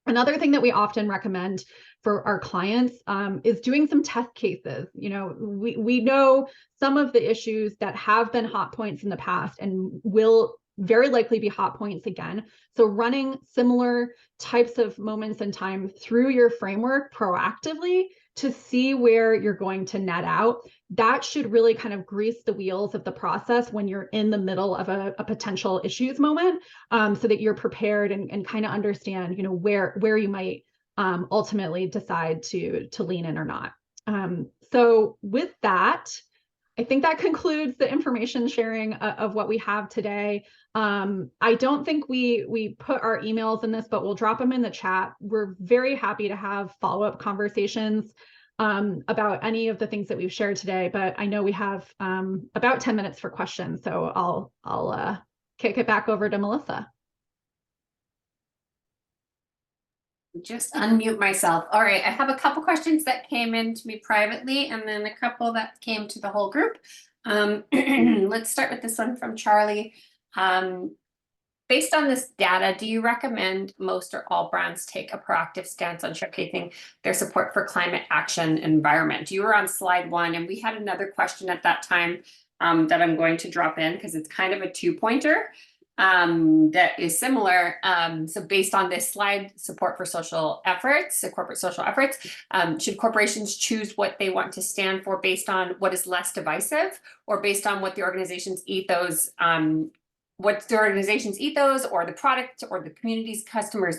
Another thing that we often recommend for our clients is doing some test cases. We know some of the issues that have been hot points in the past and will very likely be hot points again. So running similar types of moments in time through your framework proactively to see where you're going to net out, that should really kind of grease the wheels of the process when you're in the middle of a potential issues moment, so that you're prepared and kind of understand, where you might ultimately decide to lean in or not. So with that, I think that concludes the information sharing of what we have today. I don't think we put our emails in this, but we'll drop them in the chat. We're very happy to have follow-up conversations about any of the things that we've shared today, but I know we have about 10 minutes for questions, so I'll kick it back over to Melissa. Just unmute myself. All right, I have a couple questions that came in to me privately and then a couple that came to the whole group. Let's start with this one from Charlie. Based on this data, do you recommend most or all brands take a proactive stance on showcasing their support for climate action and environment? You were on slide 1, and we had another question at that time that I'm going to drop in because it's kind of a two-pointer. That is similar. So based on this slide, support for social efforts, so corporate social efforts, should corporations choose what they want to stand for based on what is less divisive or based on what the organization's ethos, or the product or the community's customers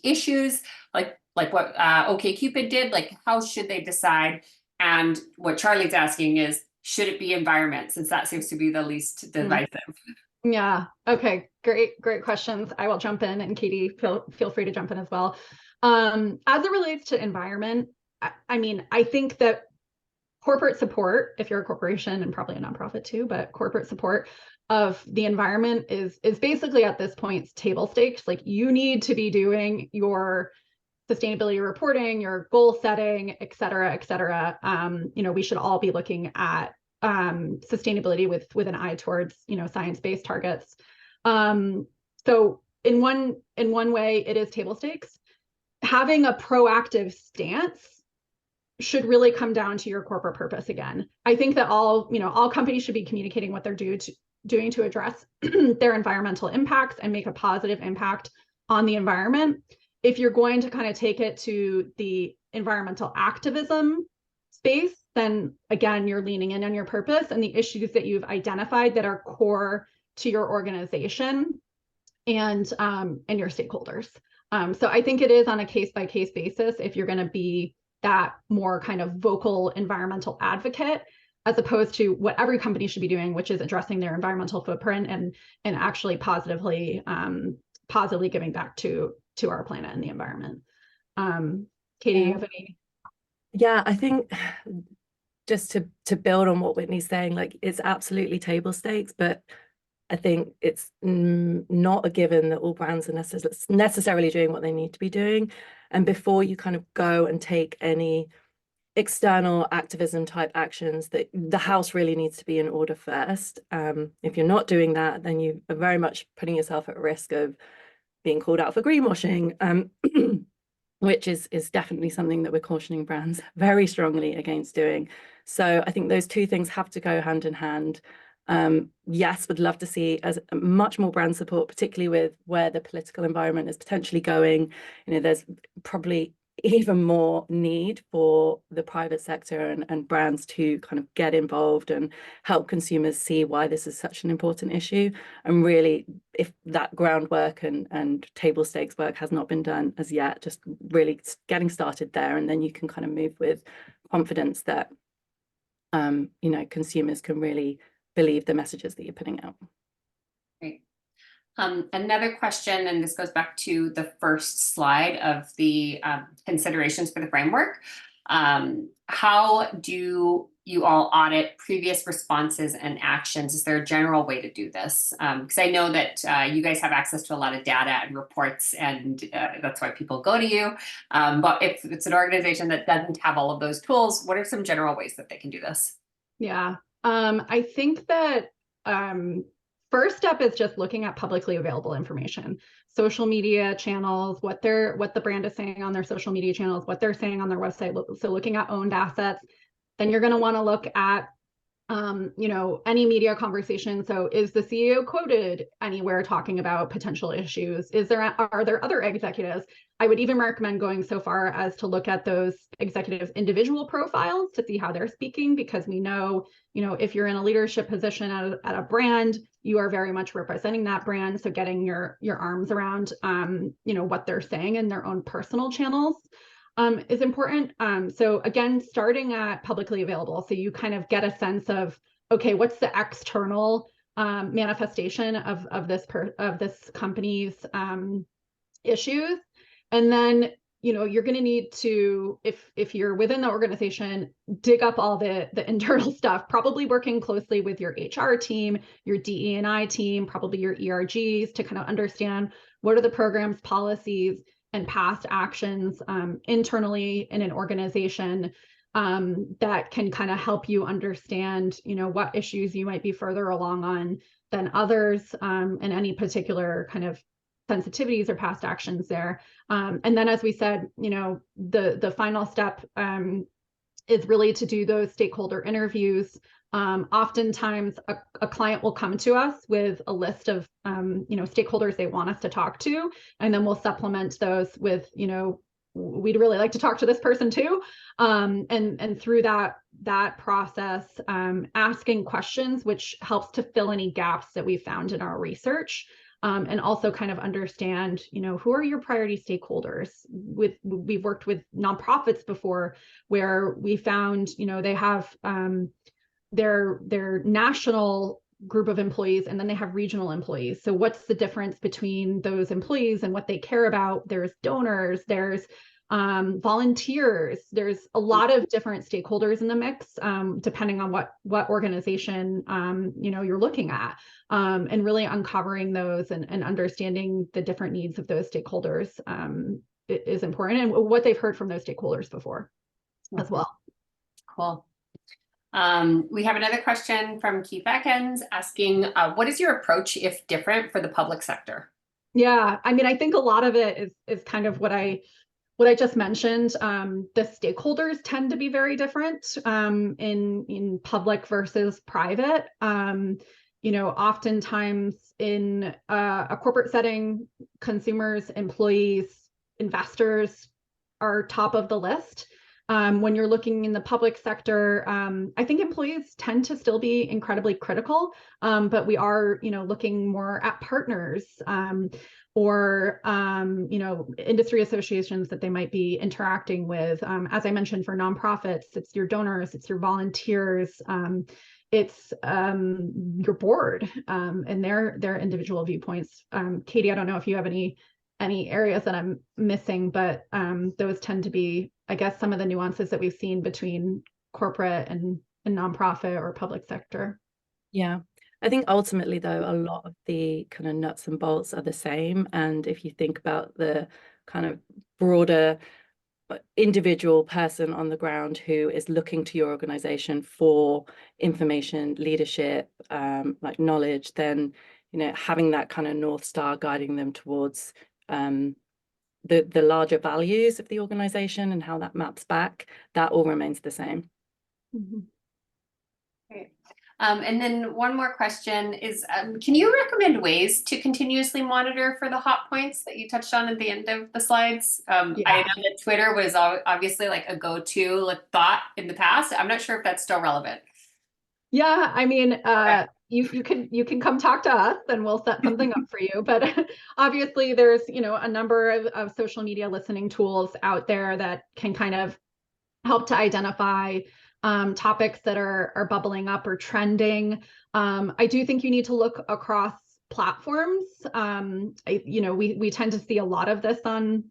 issues, like what OkCupid did, like how should they decide? And what Charlie's asking is, should it be environment, since that seems to be the least divisive? Yeah. Okay. Great questions. I will jump in, and Katie, feel free to jump in as well. As it relates to environment, I think that corporate support, if you're a corporation and probably a nonprofit too, but corporate support of the environment is basically at this point table stakes. Like, you need to be doing your sustainability reporting, your goal setting, et cetera, et cetera. We should all be looking at sustainability with an eye towards science-based targets. So in one way, it is table stakes. Having a proactive stance should really come down to your corporate purpose again. I think that all companies should be communicating what they're doing to address their environmental impacts and make a positive impact on the environment. If you're going to kind of take it to the environmental activism space, then again, you're leaning in on your purpose and the issues that you've identified that are core to your organization and your stakeholders. So I think it is on a case-by-case basis if you're going to be that more kind of vocal environmental advocate, as opposed to what every company should be doing, which is addressing their environmental footprint and actually positively giving back to our planet and the environment. Katie, Yeah. you have any? Yeah, I think just to build on what Whitney's saying, like it's absolutely table stakes, but I think it's not a given that all brands are necessarily doing what they need to be doing. And before you kind of go and take any external activism type actions, that the house really needs to be in order first. If you're not doing that, then you are very much putting yourself at risk of being called out for greenwashing, which is definitely something that we're cautioning brands very strongly against doing. So I think those two things have to go hand in hand. Yes, would love to see as much more brand support, particularly with where the political environment is potentially going. You know, there's probably even more need for the private sector and brands to kind of get involved and help consumers see why this is such an important issue. And really, if that groundwork and table stakes work has not been done as yet, just really getting started there, and then you can kind of move with confidence that you know, consumers can really believe the messages that you're putting out. Great. Another question, and this goes back to the first slide of the considerations for the framework. How do you all audit previous responses and actions? Is there a general way to do this? Because I know that you guys have access to a lot of data and reports, and that's why people go to you. But if it's an organization that doesn't have all of those tools, what are some general ways that they can do this? Yeah, I think that first step is just looking at publicly available information, social media channels, what the brand is saying on their social media channels, what they're saying on their website. So looking at owned assets. Then you're going to want to look at you know, any media conversation. So is the CEO quoted anywhere talking about potential issues? Are there other executives? I would even recommend going so far as to look at those executives' individual profiles to see how they're speaking, because we know, you know, if you're in a leadership position at a brand, you are very much representing that brand. So getting your arms around, you know, what they're saying in their own personal channels is important. So again, starting at publicly available, so you kind of get a sense of, okay, what's the external manifestation of this company's issues, and then, you know, you're going to need to, if you're within the organization, dig up all the internal stuff, probably working closely with your HR team, your DE&I team, probably your ERGs, to kind of understand what are the programs, policies, and past actions internally in an organization that can kind of help you understand, you know, what issues you might be further along on than others, and any particular kind of sensitivities or past actions there. And then, as we said, you know, the final step is really to do those stakeholder interviews. Oftentimes a client will come to us with a list of you know, stakeholders they want us to talk to, and then we'll supplement those with, you know, we'd really like to talk to this person too. And through that process, asking questions, which helps to fill any gaps that we found in our research. And also kind of understand, you know, who are your priority stakeholders? We've worked with nonprofits before where we found, you know, they have their national group of employees, and then they have regional employees. So what's the difference between those employees and what they care about? There's donors, there's volunteers, there's a lot of different stakeholders in the mix, depending on what organization you know, you're looking at, and really uncovering those and understanding the different needs of those stakeholders is important, and what they've heard from those stakeholders before as well. Cool. We have another question from Keith Atkins asking, what is your approach, if different, for the public sector? Yeah, I mean, I think a lot of it is kind of what I just mentioned. The stakeholders tend to be very different in public versus private. You know, oftentimes in a corporate setting, consumers, employees, investors are top of the list. When you're looking in the public sector, I think employees tend to still be incredibly critical, but we are, looking more at partners or, industry associations that they might be interacting with. As I mentioned, for nonprofits, it's your donors, it's your volunteers, it's your board and their individual viewpoints. Katie, I don't know if you have any areas that I'm missing, but those tend to be, I guess, some of the nuances that we've seen between corporate and nonprofit or public sector. Yeah, I think ultimately, though, a lot of the kind of nuts and bolts are the same. And if you think about the kind of broader individual person on the ground who is looking to your organization for information, leadership, like knowledge, then, having that kind of North Star guiding them towards the larger values of the organization and how that maps back, that all remains the same. Mm-hmm. Great. And then one more question is, can you recommend ways to continuously monitor for the hot points that you touched on at the end of the slides? I know that Twitter was obviously like a go-to thought in the past. I'm not sure if that's still relevant. Yeah, I mean, you can come talk to us and we'll set something up for you. But obviously there's, a number of social media listening tools out there that can kind of help to identify topics that are bubbling up or trending. I do think you need to look across platforms. We tend to see a lot of this on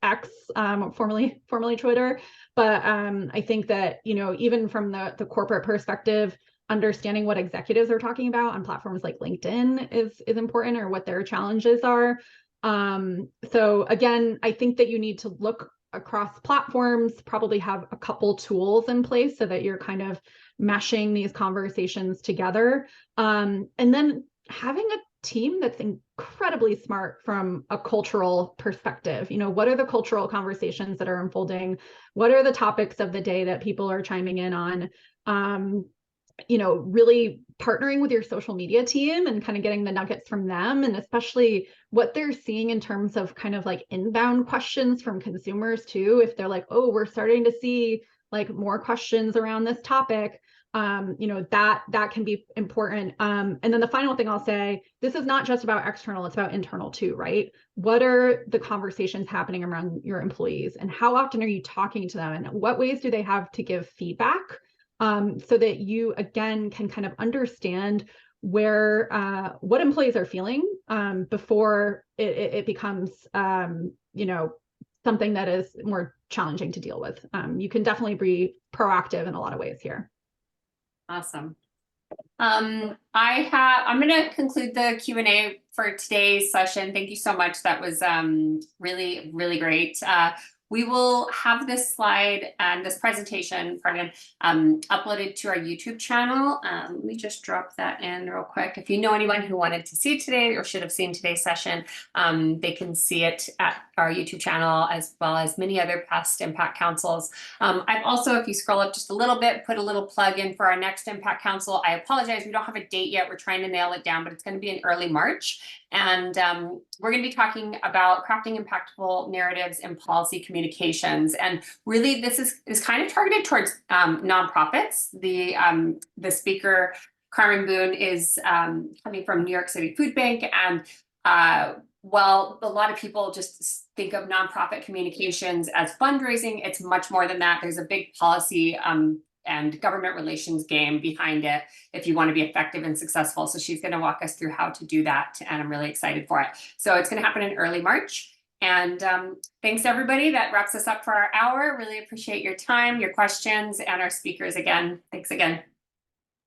X, formerly Twitter, but I think that even from the corporate perspective, understanding what executives are talking about on platforms like LinkedIn is important, or what their challenges are. So again, I think that you need to look across platforms, probably have a couple tools in place so that you're kind of meshing these conversations together. And then having a team that's incredibly smart from a cultural perspective. What are the cultural conversations that are unfolding? What are the topics of the day that people are chiming in on? Really partnering with your social media team and kind of getting the nuggets from them, and especially what they're seeing in terms of kind of like inbound questions from consumers too. If they're like, oh, we're starting to see like more questions around this topic, that can be important. And then the final thing I'll say, this is not just about external, it's about internal too, right? What are the conversations happening around your employees, and how often are you talking to them, and what ways do they have to give feedback? So that you, again, can kind of understand what employees are feeling before it becomes, something that is more challenging to deal with. You can definitely be proactive in a lot of ways here. Awesome. I'm going to conclude the Q&A for today's session. Thank you so much. That was really, really great. We will have this slide and this presentation, uploaded to our YouTube channel. Let me just drop that in real quick. If you know anyone who wanted to see today or should have seen today's session, they can see it at our YouTube channel, as well as many other past Impact Councils. I've also, if you scroll up just a little bit, put a little plug in for our next Impact Council. I apologize, we don't have a date yet. We're trying to nail it down, but it's going to be in early March. And we're going to be talking about crafting impactful narratives in policy communications. And really, this is kind of targeted towards nonprofits. The speaker, Carmen Boone, is coming from New York City Food Bank. And while a lot of people just think of nonprofit communications as fundraising, it's much more than that. There's a big policy and government relations game behind it if you want to be effective and successful. So she's going to walk us through how to do that, and I'm really excited for it. So it's going to happen in early March. And thanks everybody. That wraps us up for our hour. Really appreciate your time, your questions, and our speakers again. Thanks again.